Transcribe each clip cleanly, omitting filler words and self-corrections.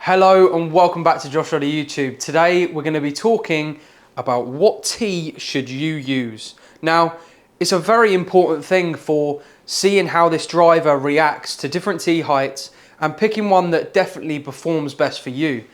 Hello and welcome back to Josh Roddy YouTube. Today we're going to be talking about what tee should you use. Now, it's a very important thing for seeing how this driver reacts to different tee heights and picking one that definitely performs best for you.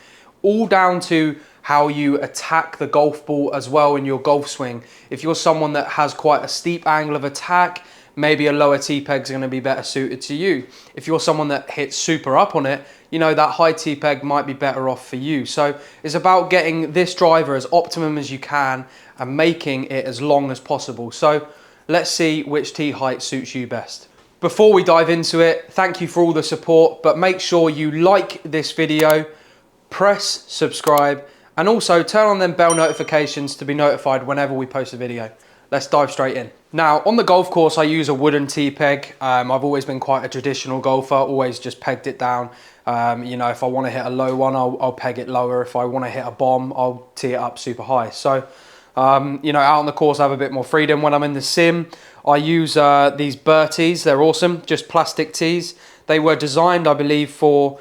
All down to how you attack the golf ball as well in your golf swing. If you're someone that has quite a steep angle of attack, maybe a lower tee peg is going to be better suited to you. If you're someone that hits super up on it, you know, that high tee peg might be better off for you. So it's about getting this driver as optimum as you can and making it as long as possible. So let's see which tee height suits you best. Before we dive into it, thank you for all the support, but make sure you like this video, press subscribe, and also turn on them bell notifications to be notified whenever we post a video. Let's dive straight in. Now, on the golf course, I use a wooden tee peg. I've always been quite a traditional golfer, always just pegged it down. You know, if I want to hit a low one, I'll peg it lower. If I want to hit a bomb, I'll tee it up super high. So, you know, out on the course, I have a bit more freedom. When I'm in the sim, I use these Birtees. They're awesome, just plastic tees. They were designed, I believe, for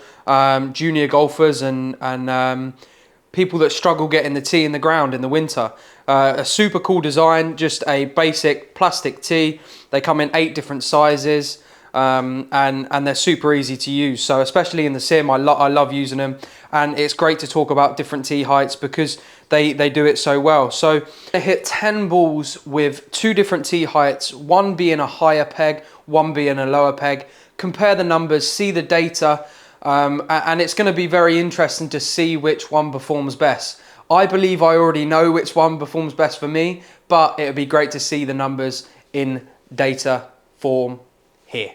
junior golfers and people that struggle getting the tee in the ground in the winter. A super cool design, just a basic plastic tee. They come in 8 different sizes and they're super easy to use. So especially in the sim, I love using them, and it's great to talk about different tee heights because they do it so well. So I hit 10 balls with 2 different tee heights, one being a higher peg, one being a lower peg. Compare the numbers, see the data, and it's going to be very interesting to see which one performs best. I believe I already know which one performs best for me, but it would be great to see the numbers in data form here.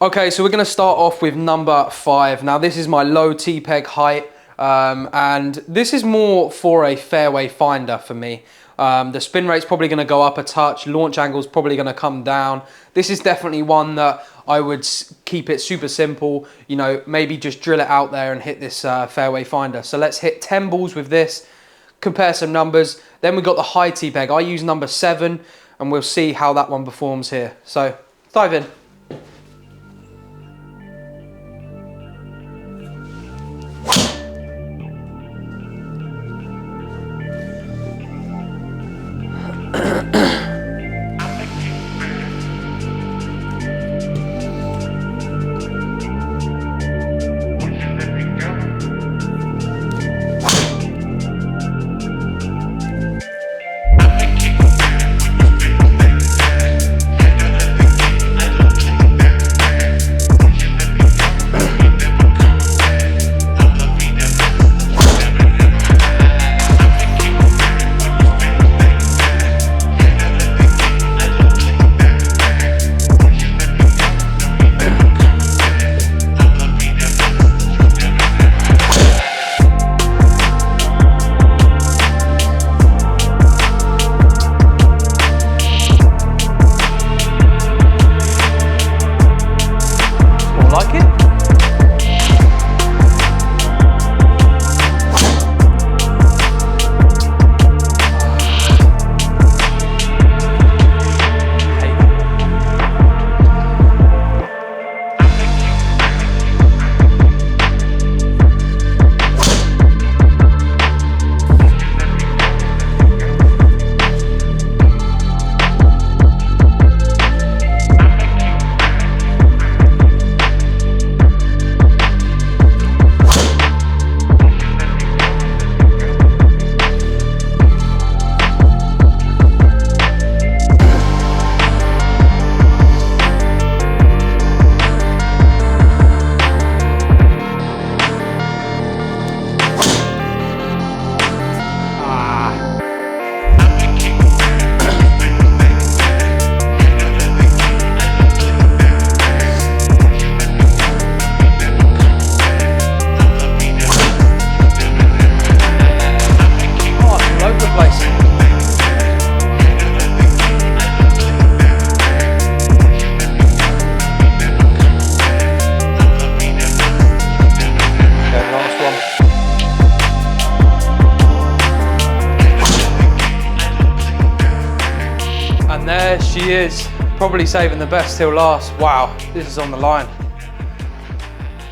Okay, so we're going to start off with number 5. Now, this is my low tee peg height, and this is more for a fairway finder for me. The spin rate's probably going to go up a touch, launch angle's probably going to come down. This is definitely one that I would keep it super simple, you know, maybe just drill it out there and hit this fairway finder. So let's hit 10 balls with this, compare some numbers. Then we've got the high tee peg. I use number 7, and we'll see how that one performs here. So dive in. She is probably saving the best till last. Wow, this is on the line.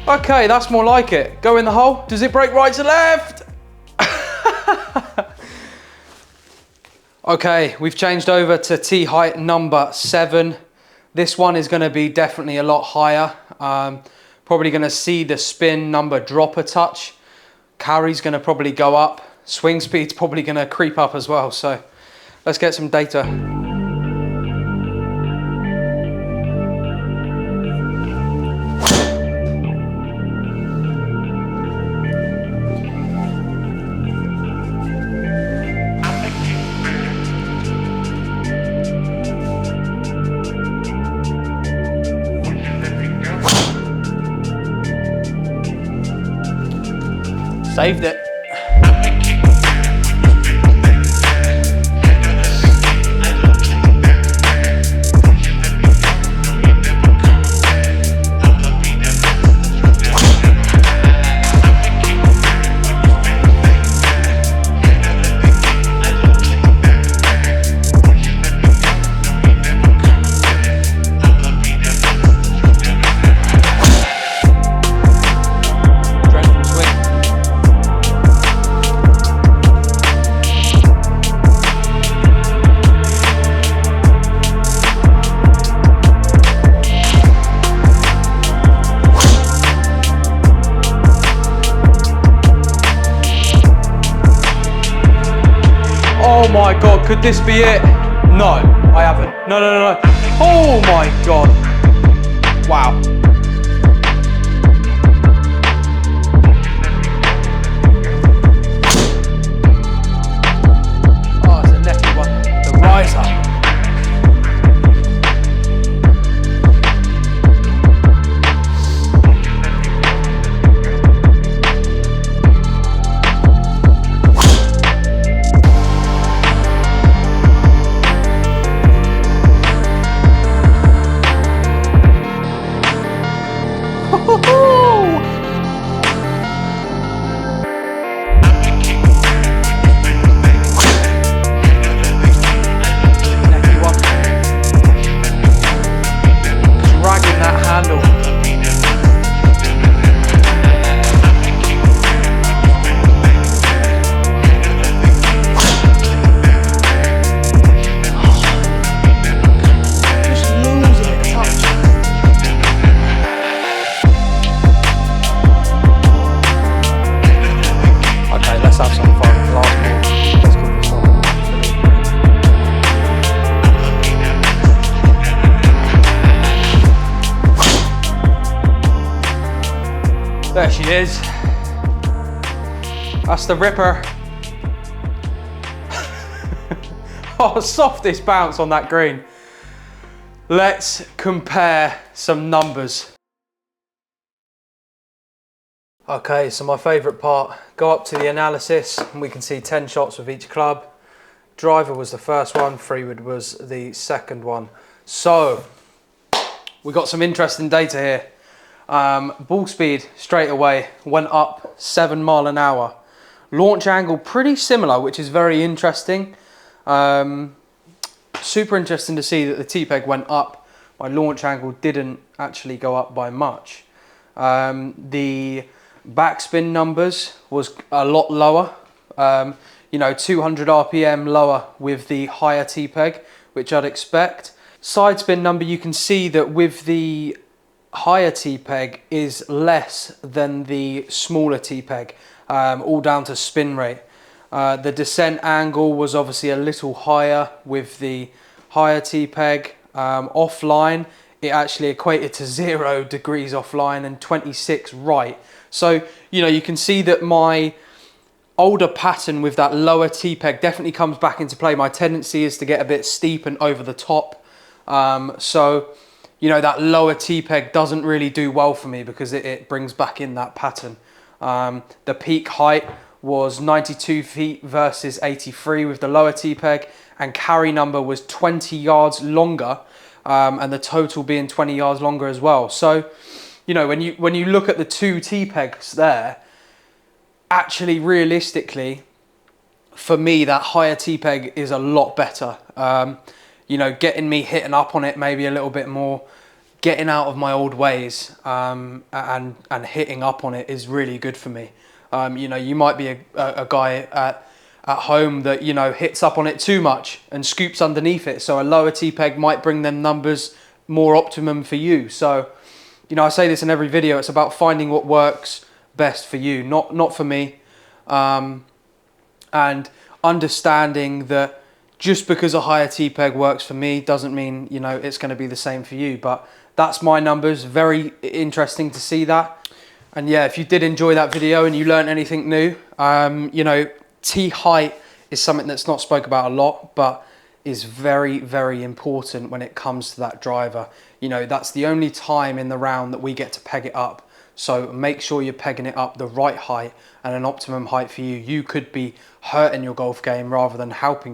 Okay, that's more like it. Go in the hole. Does it break right to left? Okay, we've changed over to tee height number 7. This one is going to be definitely a lot higher. Probably going to see the spin number drop a touch. Carry's going to probably go up. Swing speed's probably going to creep up as well. So let's get some data. Saved it. Oh my God, could this be it? No, I haven't. No, no, no, no. Oh my God. Wow. Oh, it's a necky one. The riser. There she is. That's the ripper. Oh, softest bounce on that green. Let's compare some numbers. Okay, so my favourite part, go up to the analysis and we can see 10 shots with each club. Driver was the first one, freewood was the second one. So, we got some interesting data here. Ball speed straight away went up 7 miles an hour. Launch angle pretty similar, which is very interesting. Super interesting to see that the T-peg went up. My launch angle didn't actually go up by much. The backspin numbers was a lot lower. You know, 200 RPM lower with the higher T-peg, which I'd expect. Side spin number, you can see that with the higher T-peg is less than the smaller T-peg, all down to spin rate. The descent angle was obviously a little higher with the higher T-peg. Offline, it actually equated to 0 degrees offline and 26 right. So, you know, you can see that my older pattern with that lower T-peg definitely comes back into play. My tendency is to get a bit steep and over the top. So, you know, that lower T-peg doesn't really do well for me because it brings back in that pattern. The peak height was 92 feet versus 83 with the lower T-peg, and carry number was 20 yards longer, and the total being 20 yards longer as well. So, you know, when you look at the two T-pegs there, actually realistically, for me, that higher T-peg is a lot better. You know, getting me hitting up on it maybe a little bit more, getting out of my old ways and hitting up on it is really good for me. You know, you might be a guy at home that, you know, hits up on it too much and scoops underneath it. So a lower T-peg might bring them numbers more optimum for you. So, you know, I say this in every video, it's about finding what works best for you, not for me. And understanding that just because a higher T-peg works for me doesn't mean, you know, it's going to be the same for you. But that's my numbers. Very interesting to see that. And yeah, if you did enjoy that video and you learned anything new, you know, T height is something that's not spoke about a lot, but is very, very important when it comes to that driver. You know, that's the only time in the round that we get to peg it up. So make sure you're pegging it up the right height and an optimum height for you. You could be hurting your golf game rather than helping